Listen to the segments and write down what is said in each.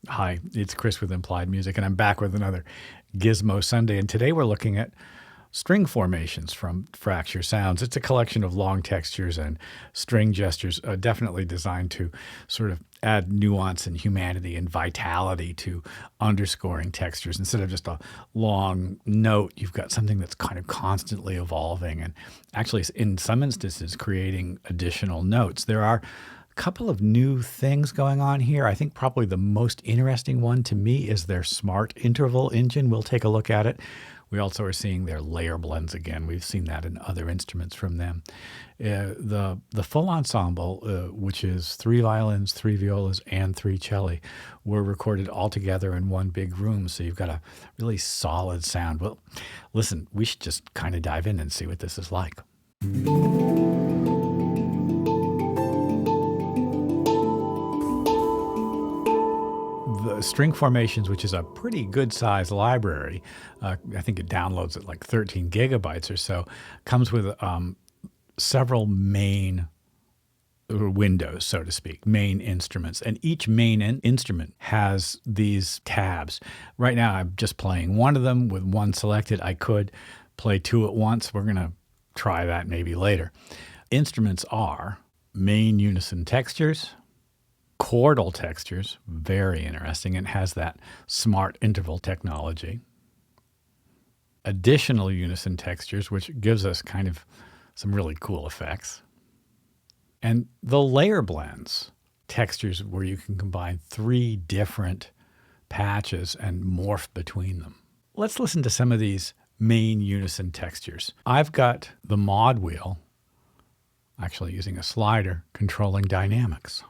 Hi, it's Chris with Implied Music, and I'm back with another Gizmo Sunday. And today we're looking at string formations from Fracture Sounds. It's a collection of long textures and string gestures, definitely designed to sort of add nuance and humanity and vitality to underscoring textures. Instead of just a long note, you've got something that's kind of constantly evolving and actually, in some instances, creating additional notes. There are couple of new things going on here. I think probably the most interesting one to me is their smart interval engine. We'll take a look at it. We also are seeing their layer blends again. We've seen that in other instruments from them. The full ensemble, which is 3 violins, 3 violas, and 3 celli, were recorded all together in one big room. So you've got a really solid sound. Well, listen, we should just kind of dive in and see what this is like. The string formations, which is a pretty good size library, I think it downloads at like 13 gigabytes or so, comes with several main windows, so to speak, main instruments. And each main instrument has these tabs. Right now, I'm just playing one of them with one selected. I could play 2 at once. We're going to try that maybe later. Instruments are main Unison Textures, Chordal Textures, very interesting, and has that smart interval technology. Additional Unison Textures, which gives us kind of some really cool effects. And the layer blends, textures where you can combine 3 different patches and morph between them. Let's listen to some of these main Unison Textures. I've got the mod wheel, actually using a slider, controlling dynamics.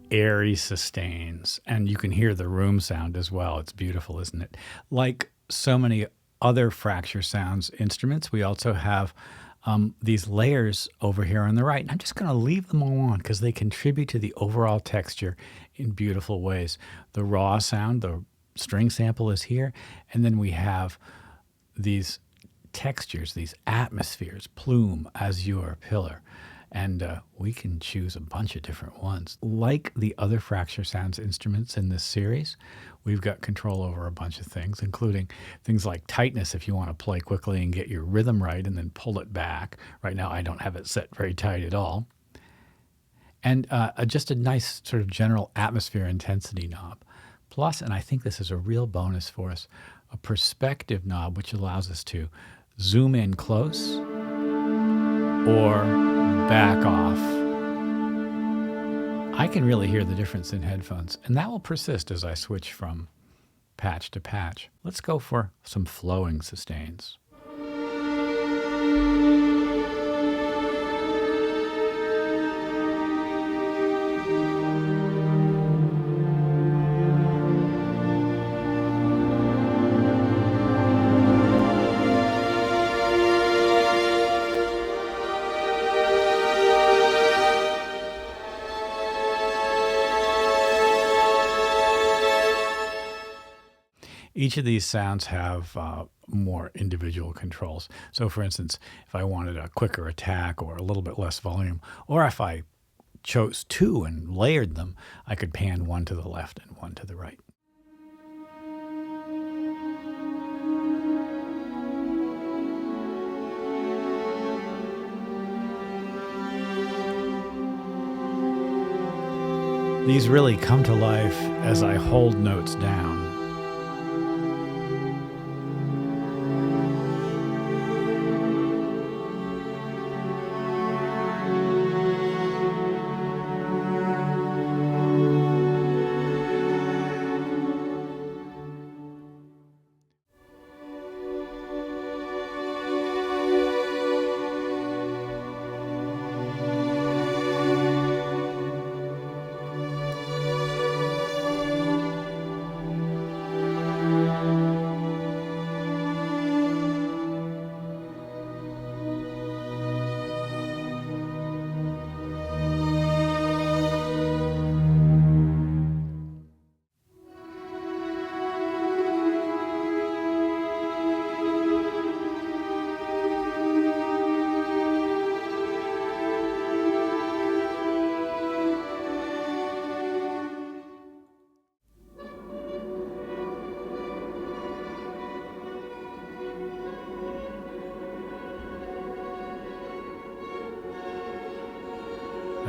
Airy sustains, and you can hear the room sound as well. It's beautiful, isn't it? Like so many other Fracture Sounds instruments, we also have these layers over here on the right. And I'm just going to leave them all on because they contribute to the overall texture in beautiful ways. The raw sound, the string sample is here, and then we have these textures, these atmospheres, plume, azure, pillar. And we can choose a bunch of different ones. Like the other Fracture Sounds instruments in this series, we've got control over a bunch of things, including things like tightness if you want to play quickly and get your rhythm right and then pull it back. Right now I don't have it set very tight at all. And just a nice sort of general atmosphere intensity knob. Plus, and I think this is a real bonus for us, a perspective knob which allows us to zoom in close or back off. I can really hear the difference in headphones, and that will persist as I switch from patch to patch. Let's go for some flowing sustains. Each of these sounds have more individual controls. So for instance, if I wanted a quicker attack or a little bit less volume, or if I chose 2 and layered them, I could pan one to the left and one to the right. These really come to life as I hold notes down.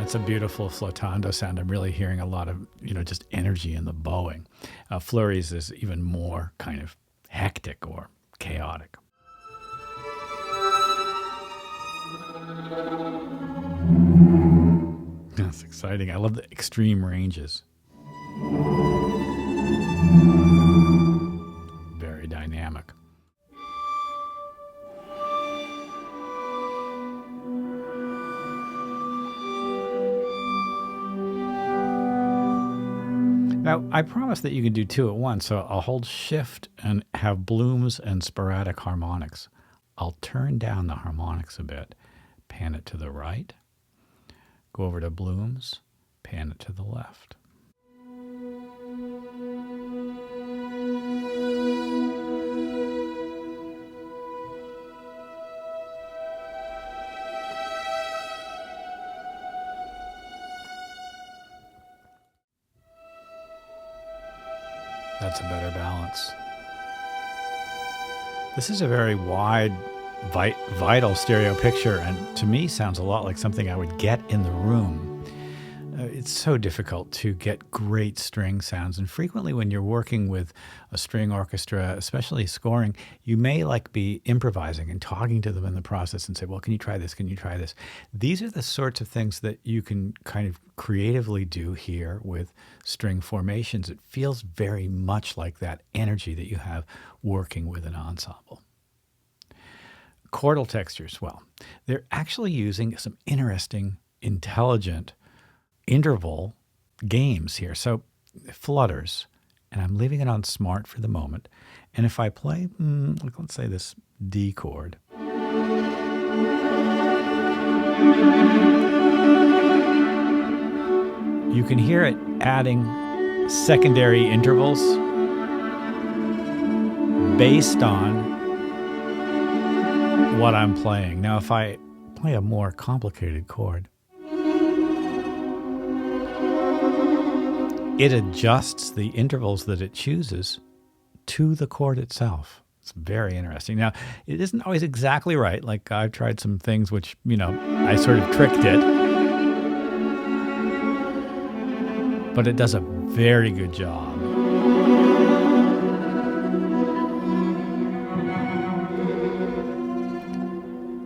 That's a beautiful flotando sound. I'm really hearing a lot of, just energy in the bowing. Flurries is even more kind of hectic or chaotic. That's exciting. I love the extreme ranges. Very dynamic. Now, I promise that you can do two at once, so I'll hold Shift and have blooms and sporadic harmonics. I'll turn down the harmonics a bit, pan it to the right, go over to blooms, pan it to the left. That's a better balance. This is a very wide, vital stereo picture, and to me sounds a lot like something I would get in the room. It's so difficult to get great string sounds, and frequently when you're working with a string orchestra, especially scoring, you may be improvising and talking to them in the process and say, well, can you try this? Can you try this? These are the sorts of things that you can kind of creatively do here with string formations. It feels very much like that energy that you have working with an ensemble. Chordal textures, well, they're actually using some interesting, intelligent interval games here. So flutters, and I'm leaving it on smart for the moment. And if I play, let's say this D chord, you can hear it adding secondary intervals based on what I'm playing. Now, if I play a more complicated chord, it adjusts the intervals that it chooses to the chord itself. It's very interesting. Now, it isn't always exactly right. I've tried some things which, I sort of tricked it. But it does a very good job.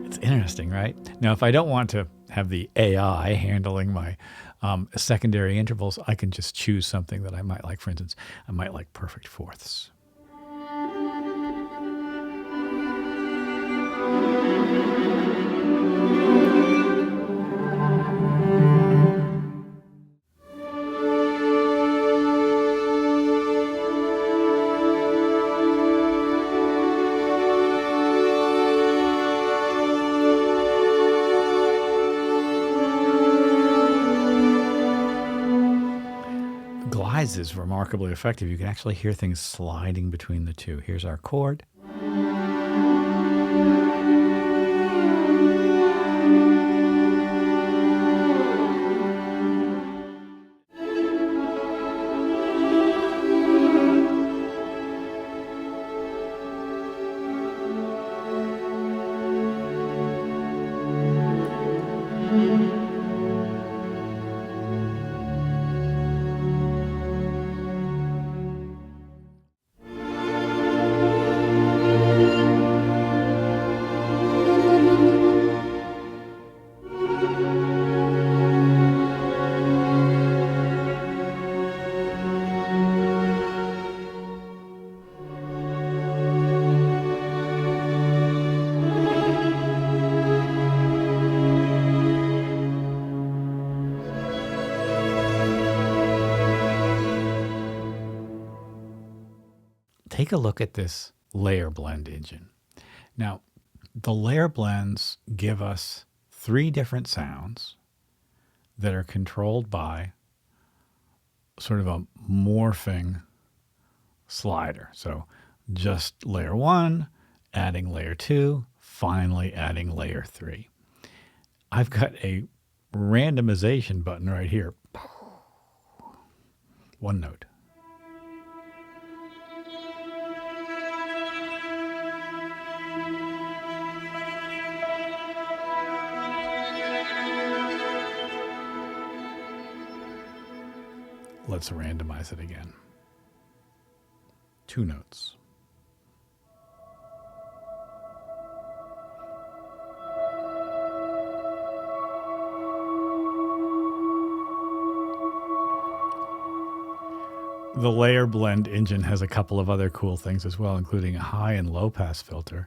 It's interesting, right? Now, if I don't want to have the AI handling my secondary intervals, I can just choose something that I might like. For instance, I might like perfect fourths. Glides is remarkably effective. You can actually hear things sliding between the two. Here's our chord. Take a look at this layer blend engine. Now, the layer blends give us 3 different sounds that are controlled by sort of a morphing slider. So just layer 1, adding layer 2, finally adding layer 3. I've got a randomization button right here. One note. let's randomize it again. 2 notes. The layer blend engine has a couple of other cool things as well, including a high and low pass filter,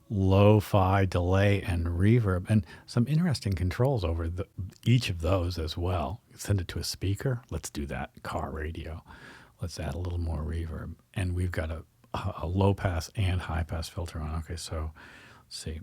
lo-fi delay and reverb, and some interesting controls over each of those as well. Send it to a speaker. Let's do that. Car radio. Let's add a little more reverb. And we've got a low pass and high pass filter on. Okay, so let's see.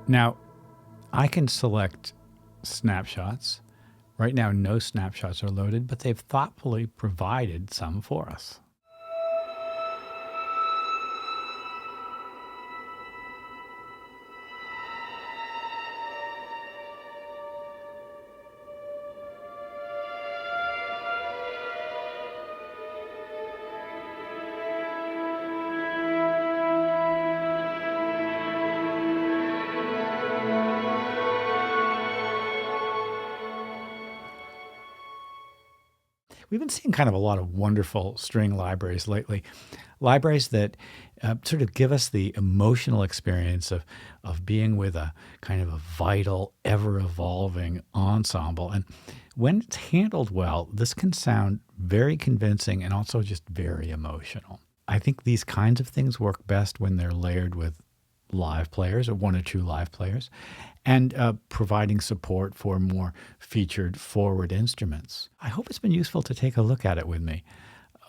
Now, I can select snapshots. Right now, no snapshots are loaded, but they've thoughtfully provided some for us. We've been seeing kind of a lot of wonderful string libraries lately, libraries that sort of give us the emotional experience of being with a kind of a vital, ever-evolving ensemble. And when it's handled well, this can sound very convincing and also just very emotional. I think these kinds of things work best when they're layered with live players or 1 or 2 live players, and providing support for more featured forward instruments. I hope it's been useful to take a look at it with me.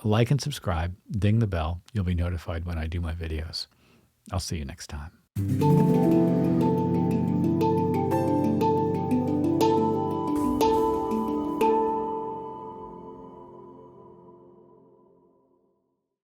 Like and subscribe, ding the bell. You'll be notified when I do my videos. I'll see you next time.